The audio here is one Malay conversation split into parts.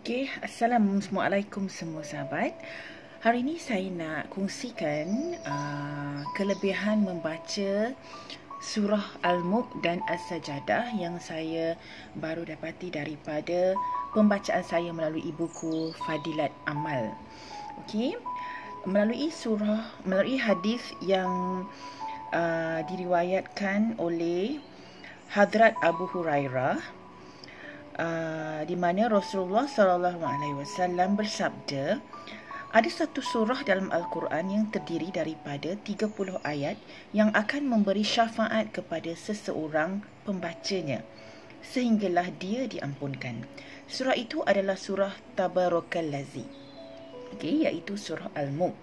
Okey, Assalamualaikum semua sahabat. Hari ini saya nak kongsikan kelebihan membaca surah Al-Mulk dan As-Sajadah yang saya baru dapati daripada pembacaan saya melalui buku Fadilat Amal. Okey, melalui hadis yang diriwayatkan oleh Hadrat Abu Hurairah, di mana Rasulullah SAW bersabda, ada satu surah dalam Al-Quran yang terdiri daripada 30 ayat yang akan memberi syafaat kepada seseorang pembacanya sehinggalah dia diampunkan. Surah itu adalah surah Tabarakallazi, iaitu surah Al-Mulk.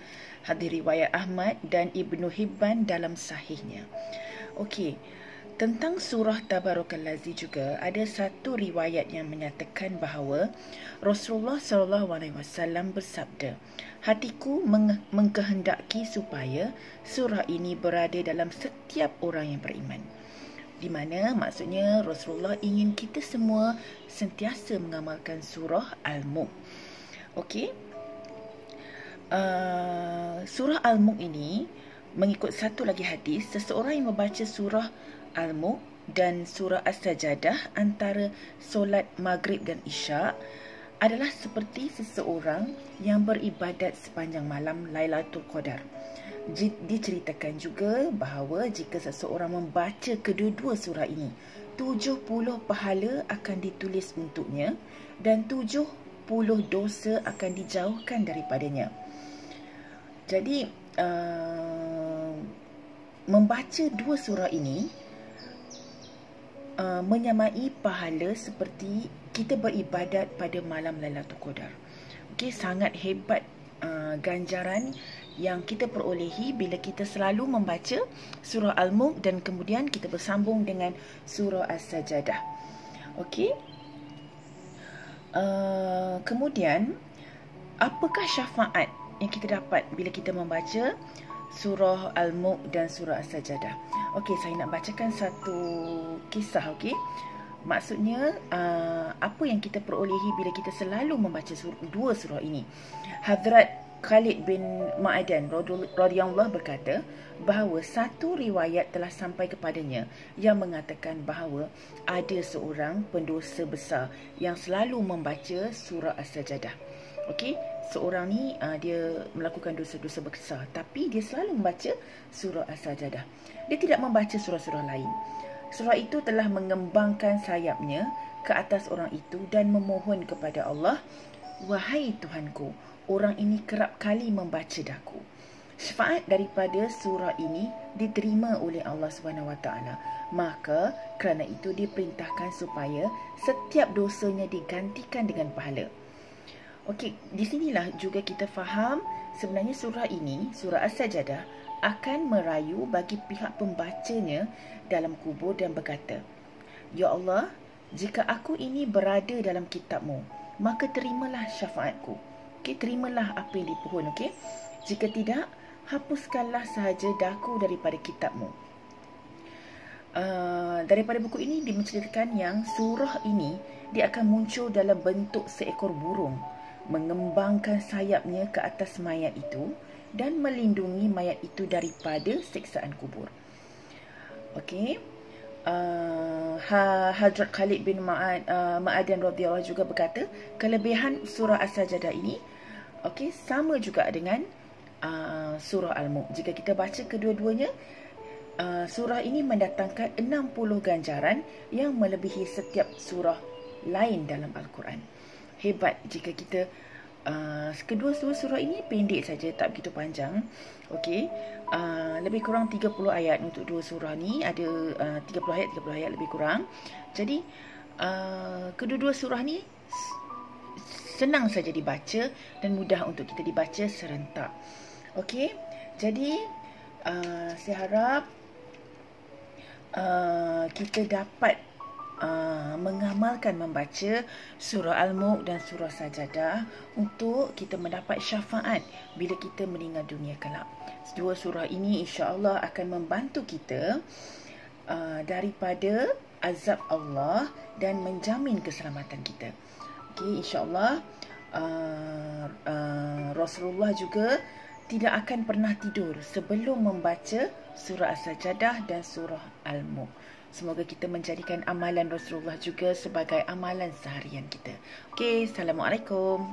Hadis riwayat Ahmad dan Ibnu Hibban dalam sahihnya. Tentang surah Tabarakallazi juga ada satu riwayat yang menyatakan bahawa Rasulullah SAW bersabda, hatiku mengkehendaki supaya surah ini berada dalam setiap orang yang beriman. Di mana maksudnya Rasulullah ingin kita semua sentiasa mengamalkan surah Al-Mulk. Surah Al-Mulk ini, mengikut satu lagi hadis, seseorang yang membaca surah Al-Mulk dan surah As-Sajadah antara solat Maghrib dan Isyak adalah seperti seseorang yang beribadat sepanjang malam Lailatul Qadar. Diceritakan juga bahawa jika seseorang membaca kedua-dua surah ini, 70 pahala akan ditulis untuknya dan 70 dosa akan dijauhkan daripadanya. Jadi membaca dua surah ini menyamai pahala seperti kita beribadat pada malam Lailatul Qadar. Sangat hebat ganjaran yang kita perolehi bila kita selalu membaca surah Al-Mulk dan kemudian kita bersambung dengan surah As-Sajadah. Kemudian, apakah syafaat yang kita dapat bila kita membaca surah Al-Mulk dan surah As-Sajadah? Saya nak bacakan satu kisah. Maksudnya apa yang kita perolehi bila kita selalu membaca dua surah ini. Hadrat Khalid bin Ma'adan radhiyallahu berkata bahawa satu riwayat telah sampai kepadanya yang mengatakan bahawa ada seorang pendosa besar yang selalu membaca surah As-Sajadah. Seorang ni dia melakukan dosa-dosa besar, tapi dia selalu membaca surah As-Sajadah. Dia tidak membaca surah-surah lain. Surah itu telah mengembangkan sayapnya ke atas orang itu dan memohon kepada Allah, wahai Tuhanku, orang ini kerap kali membaca daku. Syafaat daripada surah ini diterima oleh Allah SWT. Maka kerana itu diperintahkan supaya setiap dosanya digantikan dengan pahala. Di sinilah juga kita faham sebenarnya surah ini, surah As-Sajadah, akan merayu bagi pihak pembacanya dalam kubur dan berkata, Ya Allah, jika aku ini berada dalam kitab-Mu, maka terimalah syafaatku. Terimalah apa yang dipohon. Jika tidak, hapuskanlah sahaja daku daripada kitab-Mu. Daripada buku ini menceritakan yang surah ini dia akan muncul dalam bentuk seekor burung, mengembangkan sayapnya ke atas mayat itu dan melindungi mayat itu daripada siksaan kubur. Hadrat Khalid bin Ma'adan radhiyallahu juga berkata, kelebihan surah As-Sajadah ini sama juga dengan surah Al-Mulk. Jika kita baca kedua-duanya, surah ini mendatangkan 60 ganjaran yang melebihi setiap surah lain dalam Al-Quran. Hebat jika kita kedua surah ini pendek saja, tak begitu panjang. Lebih kurang 30 ayat untuk dua surah ni. Ada 30 ayat lebih kurang. Jadi kedua-dua surah ni senang saja dibaca dan mudah untuk kita dibaca serentak. Jadi saya harap kita dapat mengamalkan membaca surah Al-Mulk dan surah Sajadah untuk kita mendapat syafaat bila kita meninggal dunia kelak. Dua surah ini insya-Allah akan membantu kita daripada azab Allah dan menjamin keselamatan kita. Okey, insya-Allah Rasulullah juga tidak akan pernah tidur sebelum membaca surah As-Sajdah dan surah Al-Mulk. Semoga kita menjadikan amalan Rasulullah juga sebagai amalan seharian kita. Okey, Assalamualaikum.